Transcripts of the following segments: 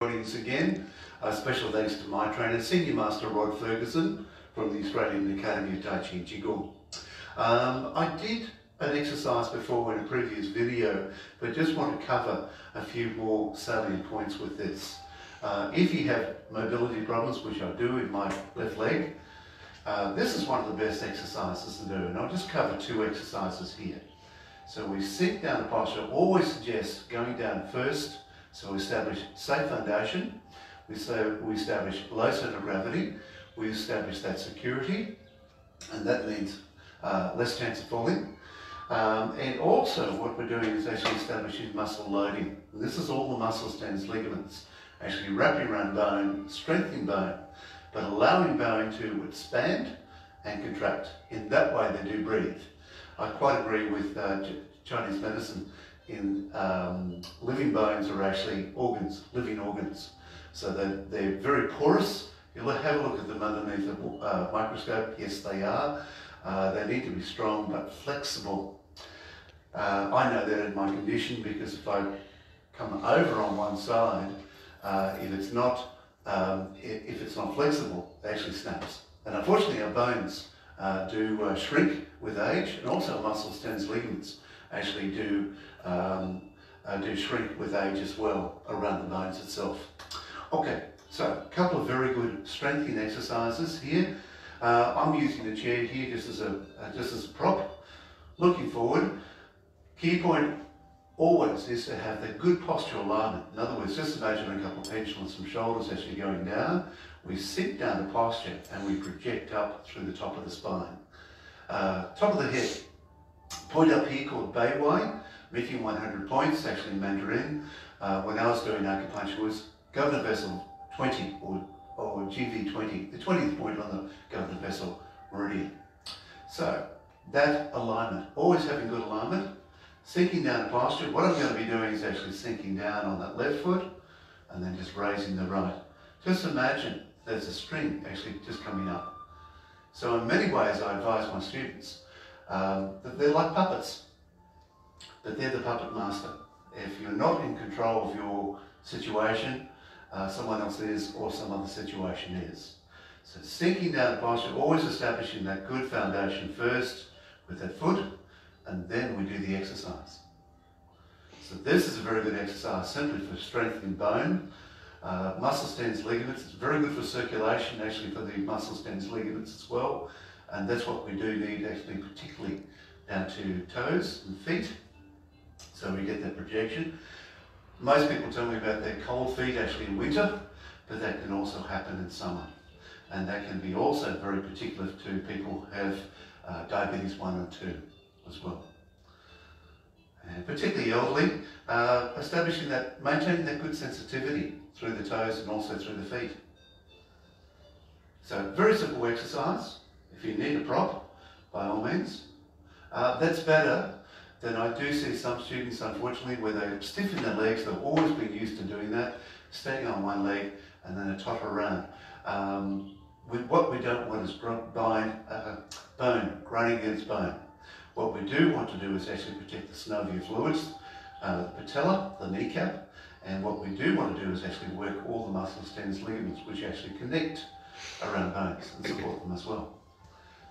Joining us again. Special thanks to my trainer, Senior Master Rod Ferguson from the Australian Academy of Tai Chi Qigong. I did an exercise before in a previous video, but just want to cover a few more salient points with this. If you have mobility problems, which I do in my left leg, this is one of the best exercises to do, and I'll just cover two exercises here. So we sit down in posture. Always suggest going down first, so we establish safe foundation, we establish low center of gravity, we establish that security, and that means less chance of falling. And also what we're doing is actually establishing muscle loading. And this is all the muscles, tendons, ligaments, actually wrapping around bone, strengthening bone, but allowing bone to expand and contract. In that way they do breathe. I quite agree with Chinese medicine in living bones are actually organs, living organs. So they're very porous. You'll have a look at them underneath the microscope. Yes, they are. They need to be strong but flexible. I know that in my condition because if I come over on one side, if it's not flexible, it actually snaps. And unfortunately, our bones do shrink with age, and also muscles, tendons, ligaments actually do shrink with age as well around the bones itself. Okay, so a couple of very good strengthening exercises here. I'm using the chair here just as a prop. Looking forward, key point always is to have that good postural alignment. In other words, just imagine a couple of pendulums from shoulders actually going down. We sink down to posture and we project up through the top of the spine. Top of the head. Point up here called Bei Wai, making 100 points, actually in Mandarin. When I was doing acupuncture was governor vessel 20 or GV20, the 20th point on the governor vessel meridian. So that alignment, always having good alignment, sinking down to posture. What I'm going to be doing is actually sinking down on that left foot and then just raising the right. Just imagine there's a string actually just coming up. So in many ways I advise my students that they're like puppets, but they're the puppet master. If you're not in control of your situation, someone else is, or some other situation is. So sinking down to posture, always establishing that good foundation first with that foot, and then we do the exercise. So this is a very good exercise simply for strengthening bone, muscles, tendons, ligaments. It's very good for circulation, actually for the muscles, tendons, ligaments as well. And that's what we do need actually, particularly down to toes and feet. So we get that projection. Most people tell me about their cold feet actually in winter, but that can also happen in summer. And that can be also very particular to people who have diabetes 1 and 2 as well. And particularly elderly, maintaining that good sensitivity through the toes and also through the feet. So very simple exercise. If you need a prop, by all means. That's better than I do see some students, unfortunately, where they stiffen their legs. They've always been used to doing that, staying on one leg and then a totter around. What we don't want is bone grinding against bone. What we do want to do is actually protect the synovial fluids, the patella, the kneecap, and what we do want to do is actually work all the muscles, tendons, ligaments, which actually connect around bones and support them as well.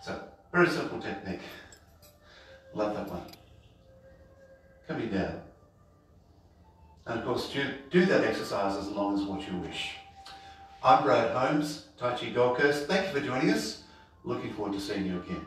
So, very simple technique. Love that one. Coming down. And of course, do that exercise as long as what you wish. I'm Brad Holmes, Tai Chi Gold Coast. Thank you for joining us. Looking forward to seeing you again.